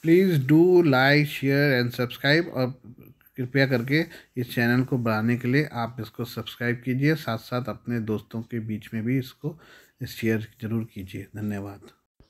Please do like share and subscribe, और कृपया करके इस चैनल को बढ़ाने के लिए आप इसको सब्सक्राइब कीजिए, साथ साथ अपने दोस्तों के बीच में भी इसको शेयर ज़रूर कीजिए। धन्यवाद।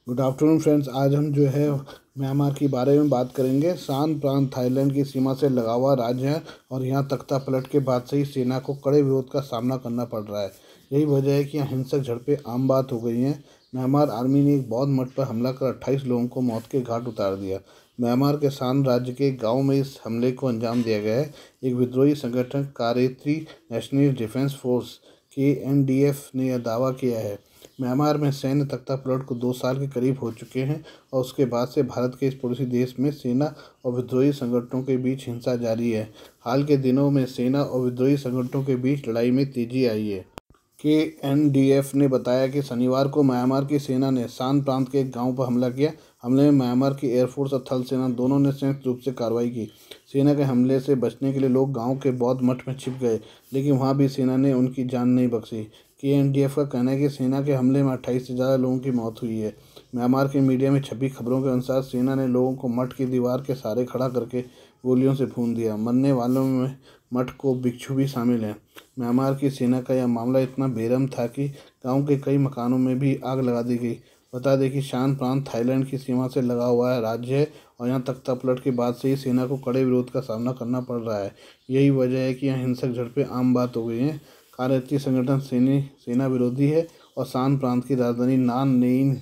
गुड आफ्टरनून फ्रेंड्स, आज हम जो है म्यांमार के बारे में बात करेंगे। शान प्रांत थाईलैंड की सीमा से लगा हुआ राज्य है और यहाँ तख्ता पलट के बाद से ही सेना को कड़े विरोध का सामना करना पड़ रहा है। यही वजह है कि यहाँ हिंसक झड़पें आम बात हो गई हैं। म्यांमार आर्मी ने एक बौद्ध मठ पर हमला कर 28 लोगों को मौत के घाट उतार दिया। म्यांमार के शान राज्य के गांव में इस हमले को अंजाम दिया गया है। एक विद्रोही संगठन कारेत्री नेशनल डिफेंस फोर्स KNDF ने यह दावा किया है। म्यांमार में सैन्य तख्तापलट को 2 साल के करीब हो चुके हैं और उसके बाद से भारत के इस पड़ोसी देश में सेना और विद्रोही संगठनों के बीच हिंसा जारी है। हाल के दिनों में सेना और विद्रोही संगठनों के बीच लड़ाई में तेजी आई है। KNDF ने बताया कि शनिवार को म्यांमार की सेना ने शान प्रांत के एक गांव पर हमला किया। हमले में म्यांमार की एयरफोर्स और थल सेना दोनों ने संयुक्त रूप से कार्रवाई की। सेना के हमले से बचने के लिए लोग गांव के बौद्ध मठ में छिप गए, लेकिन वहां भी सेना ने उनकी जान नहीं बख्शी। KNDF का कहना है कि सेना के हमले में 28 से ज़्यादा लोगों की मौत हुई है। म्यांमार के मीडिया में छपी खबरों के अनुसार सेना ने लोगों को मठ की दीवार के सहारे खड़ा करके गोलियों से भून दिया। मरने वालों में मठ को भिक्षु भी शामिल हैं। म्यांमार की सेना का यह मामला इतना बेरहम था कि गांव के कई मकानों में भी आग लगा दी गई। बता दें कि शान प्रांत थाईलैंड की सीमा से लगा हुआ है राज्य है और यहाँ तख्तापलट के बाद से ही सेना को कड़े विरोध का सामना करना पड़ रहा है। यही वजह है कि यहाँ हिंसक झड़पें आम बात हो गई हैं। कारेती संगठन सेना विरोधी है और शान प्रांत की राजधानी नान नेइन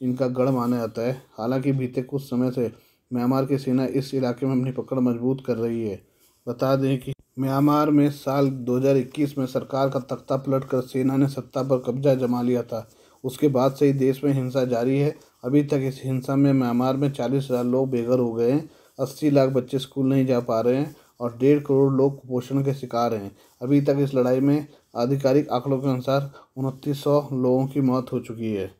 इनका गढ़ माना जाता है। हालांकि बीते कुछ समय से म्यांमार की सेना इस इलाके में अपनी पकड़ मजबूत कर रही है। बता दें कि म्यांमार में साल 2021 में सरकार का तख्ता पलट कर सेना ने सत्ता पर कब्जा जमा लिया था। उसके बाद से ही देश में हिंसा जारी है। अभी तक इस हिंसा में म्यांमार में 40,000 लोग बेघर हो गए हैं, 80 लाख बच्चे स्कूल नहीं जा पा रहे हैं और 1.5 करोड़ लोग कुपोषण के शिकार हैं। अभी तक इस लड़ाई में आधिकारिक आंकड़ों के अनुसार 2900 लोगों की मौत हो चुकी है।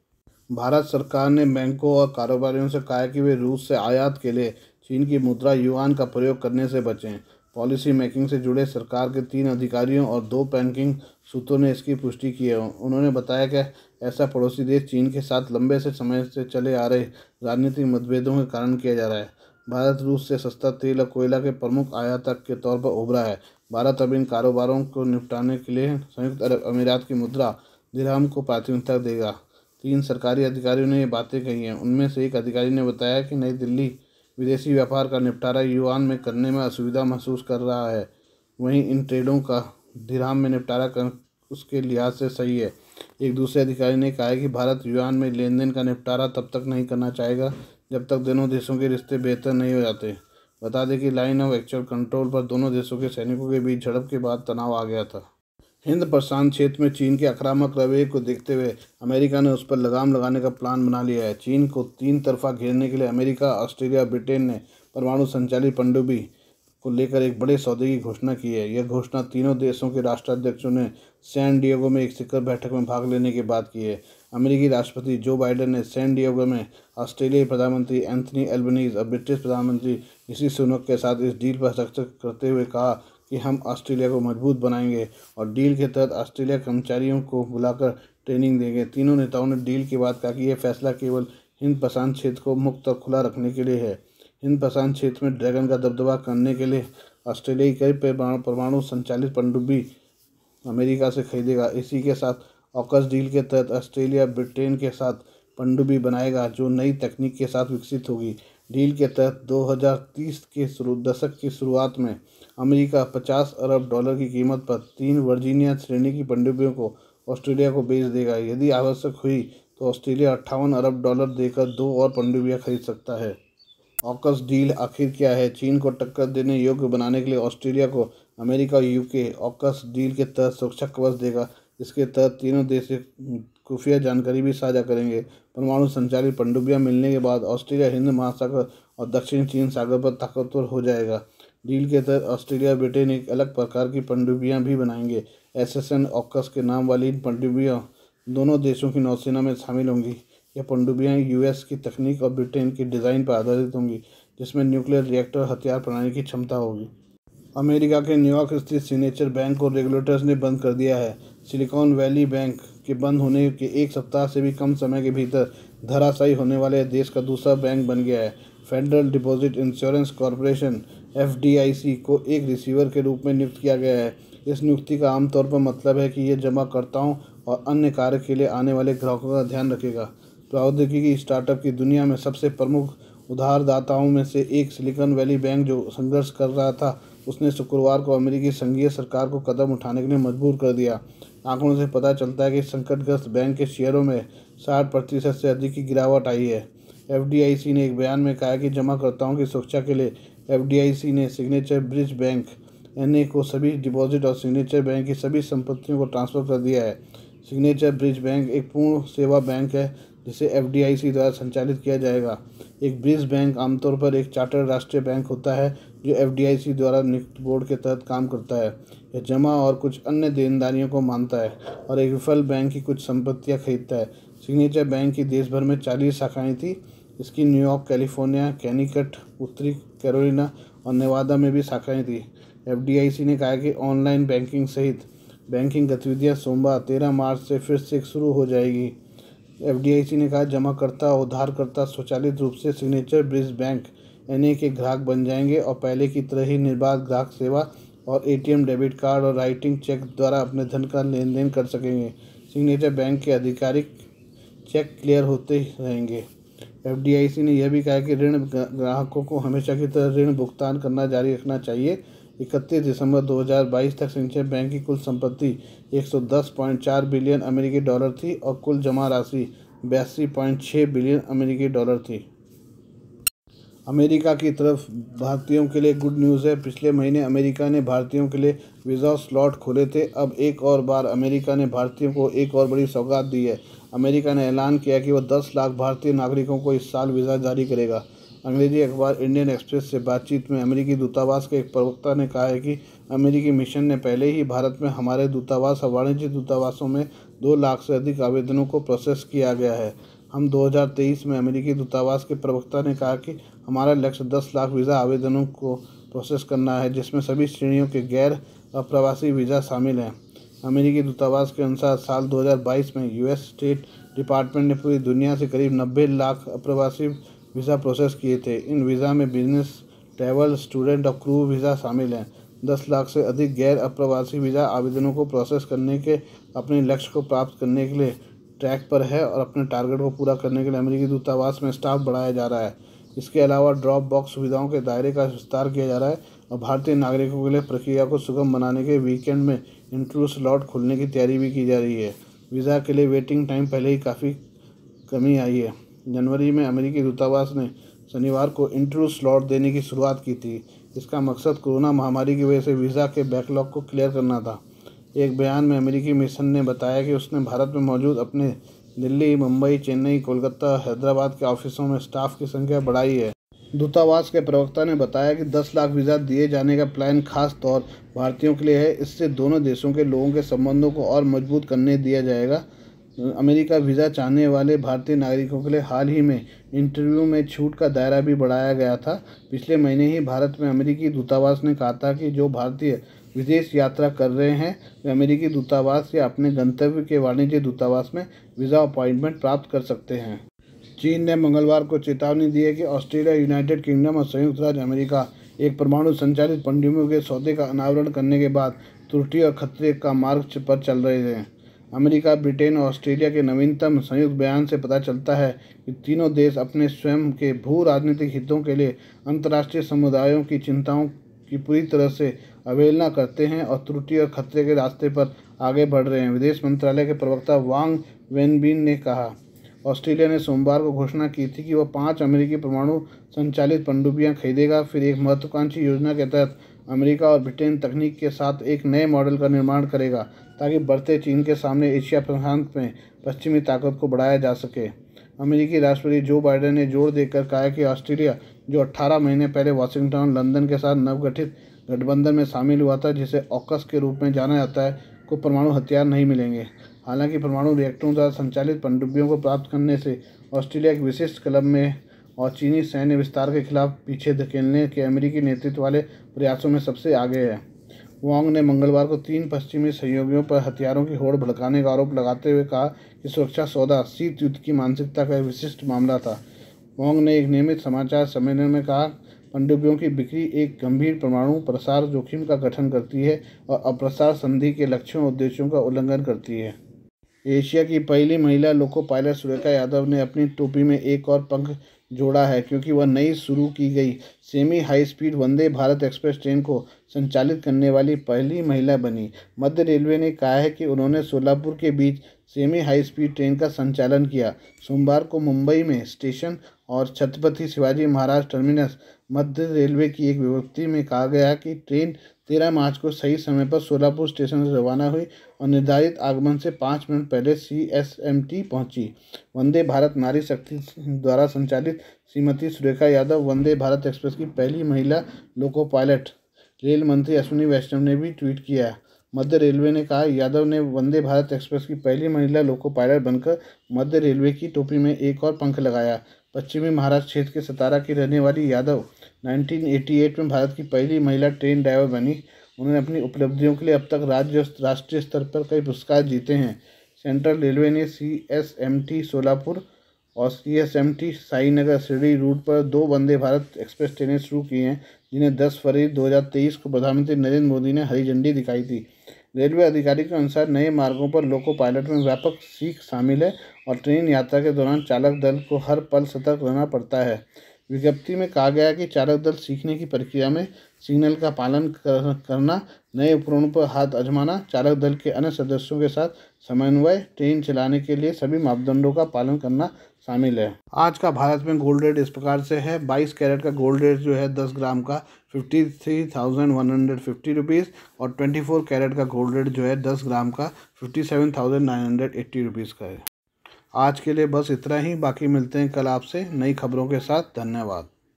भारत सरकार ने बैंकों और कारोबारियों से कहा है कि वे रूस से आयात के लिए चीन की मुद्रा युआन का प्रयोग करने से बचें। पॉलिसी मेकिंग से जुड़े सरकार के 3 अधिकारियों और 2 बैंकिंग सूत्रों ने इसकी पुष्टि की है। उन्होंने बताया कि ऐसा पड़ोसी देश चीन के साथ लंबे से समय से चले आ रहे राजनीतिक मतभेदों के कारण किया जा रहा है। भारत रूस से सस्ता तेल और कोयला के प्रमुख आयातक के तौर पर उभरा है। भारत अब इन कारोबारों को निपटाने के लिए संयुक्त अरब अमीरात की मुद्रा दिरहम को प्राथमिकता देगा। 3 सरकारी अधिकारियों ने ये बातें कही हैं। उनमें से एक अधिकारी ने बताया कि नई दिल्ली विदेशी व्यापार का निपटारा युआन में करने में असुविधा महसूस कर रहा है। वहीं इन ट्रेडों का दिरहम में निपटारा कर उसके लिहाज से सही है। एक दूसरे अधिकारी ने कहा है कि भारत युआन में लेन देन का निपटारा तब तक नहीं करना चाहेगा जब तक दोनों देशों के रिश्ते बेहतर नहीं हो जाते। बता दें कि लाइन ऑफ एक्चुअल कंट्रोल पर दोनों देशों के सैनिकों के बीच झड़प के बाद तनाव आ गया था। हिंद प्रशांत क्षेत्र में चीन के आक्रामक रवैये को देखते हुए अमेरिका ने उस पर लगाम लगाने का प्लान बना लिया है। चीन को 3 तरफा घेरने के लिए अमेरिका, ऑस्ट्रेलिया, ब्रिटेन ने परमाणु संचालित पनडुब्बी को लेकर एक बड़े सौदे की घोषणा की है। यह घोषणा तीनों देशों के राष्ट्राध्यक्षों ने सैन डिएगो में एक शिखर बैठक में भाग लेने के बाद की है। अमेरिकी राष्ट्रपति जो बाइडेन ने सैन डिएगो में ऑस्ट्रेलियाई प्रधानमंत्री एंथनी एल्बनीज और ब्रिटिश प्रधानमंत्री ऋषि सुनक के साथ इस डील पर हस्ताक्षर करते हुए कहा कि हम ऑस्ट्रेलिया को मजबूत बनाएंगे और डील के तहत ऑस्ट्रेलिया कर्मचारियों को बुलाकर ट्रेनिंग देंगे। तीनों नेताओं ने डील के बाद कहा कि यह फैसला केवल हिंद प्रशांत क्षेत्र को मुक्त और खुला रखने के लिए है। हिंद प्रशांत क्षेत्र में ड्रैगन का दबदबा करने के लिए ऑस्ट्रेलिया कई परमाणु संचालित पनडुब्बी अमेरिका से खरीदेगा। इसी के साथ ऑकस डील के तहत ऑस्ट्रेलिया ब्रिटेन के साथ पनडुब्बी बनाएगा जो नई तकनीक के साथ विकसित होगी। डील के तहत 2030 के दशक की शुरुआत में अमेरिका $50 अरब की कीमत पर 3 वर्जीनिया श्रेणी की पनडुब्बियों को ऑस्ट्रेलिया को बेच देगा। यदि आवश्यक हुई तो ऑस्ट्रेलिया $58 अरब देकर 2 और पनडुब्बियां खरीद सकता है। ऑकस डील आखिर क्या है? चीन को टक्कर देने योग्य बनाने के लिए ऑस्ट्रेलिया को अमेरिका और यूके ऑकस डील के तहत सुरक्षा कवच देगा। इसके तहत तीनों देश खुफिया जानकारी भी साझा करेंगे। परमाणु संचालित पनडुब्बियां मिलने के बाद ऑस्ट्रेलिया हिंद महासागर और दक्षिण चीन सागर पर ताकतवर हो जाएगा। डील के तहत ऑस्ट्रेलिया ब्रिटेन एक अलग प्रकार की पनडुब्बियां भी बनाएंगे। SSN ऑकस के नाम वाली इन पनडुब्बियां दोनों देशों की नौसेना में शामिल होंगी। यह पनडुब्बियां US की तकनीक और ब्रिटेन की डिज़ाइन पर आधारित होंगी, जिसमें न्यूक्लियर रिएक्टर हथियार प्रणाली की क्षमता होगी। अमेरिका के न्यूयॉर्क स्थित सिग्नेचर बैंक को रेगुलेटर्स ने बंद कर दिया है। सिलिकॉन वैली बैंक के बंद होने के 1 सप्ताह से भी कम समय के भीतर धराशायी होने वाले देश का दूसरा बैंक बन गया है। Federal deposit insurance corporation FDIC को एक रिसीवर के रूप में नियुक्त किया गया है। इस नियुक्ति का आमतौर पर मतलब है कि यह जमाकर्ताओं और अन्य कार्य के लिए आने वाले ग्राहकों का ध्यान रखेगा। प्रौद्योगिकी स्टार्टअप की दुनिया में सबसे प्रमुख उधारदाताओं में से एक सिलिकॉन वैली बैंक, जो संघर्ष कर रहा था, उसने शुक्रवार को अमेरिकी संघीय सरकार को कदम उठाने के लिए मजबूर कर दिया। आंकड़ों से पता चलता है कि संकटग्रस्त बैंक के शेयरों में 60% से अधिक की गिरावट आई है। FDIC ने एक बयान में कहा कि जमाकर्ताओं की सुरक्षा के लिए FDIC ने सिग्नेचर ब्रिज बैंक NA को सभी डिपॉजिट और सिग्नेचर बैंक की सभी संपत्तियों को ट्रांसफ़र कर दिया है। सिग्नेचर ब्रिज बैंक एक पूर्ण सेवा बैंक है जिसे FDIC द्वारा संचालित किया जाएगा। एक ब्रिज बैंक आमतौर पर एक चार्टर्ड राष्ट्रीय बैंक होता है जो FDIC द्वारा नियुक्त बोर्ड के तहत काम करता है। यह जमा और कुछ अन्य देनदारियों को मानता है और एक विफल बैंक की कुछ संपत्तियां खरीदता है। सिग्नेचर बैंक की देश भर में 40 शाखाएं थी। इसकी न्यूयॉर्क, कैलिफोर्निया, कैनिकट, उत्तरी कैरोलिना और नेवादा में भी शाखाएं थी। FDIC ने कहा कि ऑनलाइन बैंकिंग सहित बैंकिंग गतिविधियां सोमवार 13 मार्च से फिर से शुरू हो जाएगी। FDIC ने कहा जमाकर्ता और उधारकर्ता स्वचालित रूप से सिग्नेचर ब्रिज बैंक NA के ग्राहक बन जाएंगे और पहले की तरह ही निर्बाध ग्राहक सेवा और ATM, डेबिट कार्ड और राइटिंग चेक द्वारा अपने धन का लेन देन कर सकेंगे। सिग्नेचर बैंक के आधिकारिक चेक क्लियर होते रहेंगे। FDIC ने यह भी कहा कि ऋण ग्राहकों को हमेशा की तरह ऋण भुगतान करना जारी रखना चाहिए। 31 दिसंबर 2022 तक सिग्नेचर बैंक की कुल संपत्ति 110.4 बिलियन अमेरिकी डॉलर थी और कुल जमा राशि 82.6 बिलियन अमेरिकी डॉलर थी। अमेरिका की तरफ भारतीयों के लिए गुड न्यूज़ है। पिछले महीने अमेरिका ने भारतीयों के लिए वीज़ा स्लॉट खोले थे। अब एक और बार अमेरिका ने भारतीयों को एक और बड़ी सौगात दी है। अमेरिका ने ऐलान किया कि वह 10 लाख भारतीय नागरिकों को इस साल वीज़ा जारी करेगा। अंग्रेजी अखबार इंडियन एक्सप्रेस से बातचीत में अमेरिकी दूतावास के एक प्रवक्ता ने कहा है कि अमेरिकी मिशन ने पहले ही भारत में हमारे दूतावास और वाणिज्य दूतावासों में 2 लाख से अधिक आवेदनों को प्रोसेस किया गया है। हम 2023 में अमेरिकी दूतावास के प्रवक्ता ने कहा कि हमारा लक्ष्य 10 लाख वीज़ा आवेदनों को प्रोसेस करना है, जिसमें सभी श्रेणियों के गैर अप्रवासी वीज़ा शामिल हैं। अमेरिकी दूतावास के अनुसार साल 2022 में US स्टेट डिपार्टमेंट ने पूरी दुनिया से करीब 90 लाख अप्रवासी वीज़ा प्रोसेस किए थे। इन वीज़ा में बिजनेस, ट्रैवल, स्टूडेंट और क्रू वीज़ा शामिल हैं। 10 लाख से अधिक गैर अप्रवासी वीज़ा आवेदनों को प्रोसेस करने के अपने लक्ष्य को प्राप्त करने के लिए ट्रैक पर है और अपने टारगेट को पूरा करने के लिए अमेरिकी दूतावास में स्टाफ बढ़ाया जा रहा है। इसके अलावा ड्रॉप बॉक्स सुविधाओं के दायरे का विस्तार किया जा रहा है और भारतीय नागरिकों के लिए प्रक्रिया को सुगम बनाने के वीकेंड में इंटरव्यू स्लॉट खोलने की तैयारी भी की जा रही है। वीज़ा के लिए वेटिंग टाइम पहले ही काफ़ी कमी आई है। जनवरी में अमेरिकी दूतावास ने शनिवार को इंटरव्यू स्लॉट देने की शुरुआत की थी। इसका मकसद कोरोना महामारी की वजह से वीज़ा के बैकलॉग को क्लियर करना था। एक बयान में अमेरिकी मिशन ने बताया कि उसने भारत में मौजूद अपने दिल्ली, मुंबई, चेन्नई, कोलकाता, हैदराबाद के ऑफिसों में स्टाफ की संख्या बढ़ाई है। दूतावास के प्रवक्ता ने बताया कि 10 लाख वीज़ा दिए जाने का प्लान खास तौर भारतीयों के लिए है। इससे दोनों देशों के लोगों के संबंधों को और मजबूत करने दिया जाएगा। अमेरिका वीज़ा चाहने वाले भारतीय नागरिकों के लिए हाल ही में इंटरव्यू में छूट का दायरा भी बढ़ाया गया था। पिछले महीने ही भारत में अमेरिकी दूतावास ने कहा था कि जो भारतीय विदेश यात्रा कर रहे हैं वे अमेरिकी दूतावास या अपने गंतव्य के वाणिज्य दूतावास में वीज़ा अपॉइंटमेंट प्राप्त कर सकते हैं। चीन ने मंगलवार को चेतावनी दी है कि ऑस्ट्रेलिया, यूनाइटेड किंगडम और संयुक्त राज्य अमेरिका एक परमाणु संचालित पनडुब्बियों के सौदे का अनावरण करने के बाद त्रुटि और खतरे का मार्ग पर चल रहे हैं। अमेरिका, ब्रिटेन और ऑस्ट्रेलिया के नवीनतम संयुक्त बयान से पता चलता है कि तीनों देश अपने स्वयं के भू राजनीतिक हितों के लिए अंतर्राष्ट्रीय समुदायों की चिंताओं की पूरी तरह से अवहेलना करते हैं और त्रुटि और खतरे के रास्ते पर आगे बढ़ रहे हैं। विदेश मंत्रालय के प्रवक्ता वांग वेनबिन ने कहा, ऑस्ट्रेलिया ने सोमवार को घोषणा की थी कि वह 5 अमेरिकी परमाणु संचालित पनडुब्बियां खरीदेगा। फिर एक महत्वाकांक्षी योजना के तहत अमेरिका और ब्रिटेन तकनीक के साथ एक नए मॉडल का निर्माण करेगा ताकि बढ़ते चीन के सामने एशिया प्रशांत में पश्चिमी ताकत को बढ़ाया जा सके। अमेरिकी राष्ट्रपति जो बाइडेन ने जोर देकर कहा कि ऑस्ट्रेलिया, जो 18 महीने पहले वाशिंगटन और लंदन के साथ नवगठित गठबंधन में शामिल हुआ था, जिसे ऑकस के रूप में जाना जाता है, को परमाणु हथियार नहीं मिलेंगे। हालांकि परमाणु रिएक्टरों द्वारा संचालित पनडुब्बियों को प्राप्त करने से ऑस्ट्रेलिया एक विशिष्ट क्लब में और चीनी सैन्य विस्तार के खिलाफ पीछे धकेलने के अमेरिकी नेतृत्व वाले प्रयासों में सबसे आगे है। वांग ने मंगलवार को 3 पश्चिमी सहयोगियों पर हथियारों की होड़ भड़काने का आरोप लगाते हुए कहा कि सुरक्षा सौदा शीत युद्ध की मानसिकता का एक विशिष्ट मामला था। वांग ने एक नियमित समाचार सम्मेलन में कहा, पनडुब्बियों की बिक्री एक गंभीर परमाणु प्रसार जोखिम का गठन करती है और अप्रसार संधि के लक्ष्यों और उद्देश्यों का उल्लंघन करती है। एशिया की पहली महिला लोको पायलट सुरेखा यादव ने अपनी टोपी में एक और पंख जोड़ा है, क्योंकि वह नई शुरू की गई semi high speed Vande Bharat express train को संचालित करने वाली पहली महिला बनी। मध्य रेलवे ने कहा है कि उन्होंने सोलापुर के बीच सेमी हाई स्पीड ट्रेन का संचालन किया। सोमवार को मुंबई में स्टेशन और छत्रपति शिवाजी महाराज टर्मिनस मध्य रेलवे की एक विज्ञप्ति में कहा गया कि ट्रेन 13 मार्च को सही समय पर सोलापुर स्टेशन से रवाना हुई और निर्धारित आगमन से 5 मिनट पहले CSMT पहुंची। वंदे भारत नारी शक्ति द्वारा संचालित श्रीमती सुरेखा यादव वंदे भारत एक्सप्रेस की पहली महिला लोको पायलट। रेल मंत्री अश्विनी वैष्णव ने भी ट्वीट किया। मध्य रेलवे ने कहा, यादव ने वंदे भारत एक्सप्रेस की पहली महिला लोको पायलट बनकर मध्य रेलवे की टोपी में एक और पंख लगाया। पश्चिमी महाराष्ट्र क्षेत्र के सतारा की रहने वाली यादव 1988 में भारत की पहली महिला ट्रेन ड्राइवर बनी। उन्होंने अपनी उपलब्धियों के लिए अब तक राज्य और राष्ट्रीय स्तर पर कई पुरस्कार जीते हैं। सेंट्रल रेलवे ने CSMT सोलापुर और CSMT साईनगर शिरडी रूट पर 2 वंदे भारत एक्सप्रेस ट्रेनें शुरू की हैं, जिन्हें 10 फरवरी 2023 को प्रधानमंत्री नरेंद्र मोदी ने हरी झंडी दिखाई थी। रेलवे अधिकारी के अनुसार नए मार्गों पर लोको पायलट में व्यापक सीख शामिल है और ट्रेन यात्रा के दौरान चालक दल को हर पल सतर्क रहना पड़ता है। विज्ञप्ति में कहा गया कि चालक दल सीखने की प्रक्रिया में सिग्नल का पालन करना, नए उपकरणों पर हाथ आजमाना, चालक दल के अन्य सदस्यों के साथ समन्वय, ट्रेन चलाने के लिए सभी मापदंडों का पालन करना शामिल है। आज का भारत में गोल्ड रेट इस प्रकार से है। 22 कैरेट का गोल्ड रेट जो है 10 ग्राम का 53,150 रुपीज़ और 24 कैरेट का गोल्ड रेट जो है 10 ग्राम का 57,980 रुपीज़ का है। आज के लिए बस इतना ही। बाकी मिलते हैं कल आपसे नई खबरों के साथ। धन्यवाद।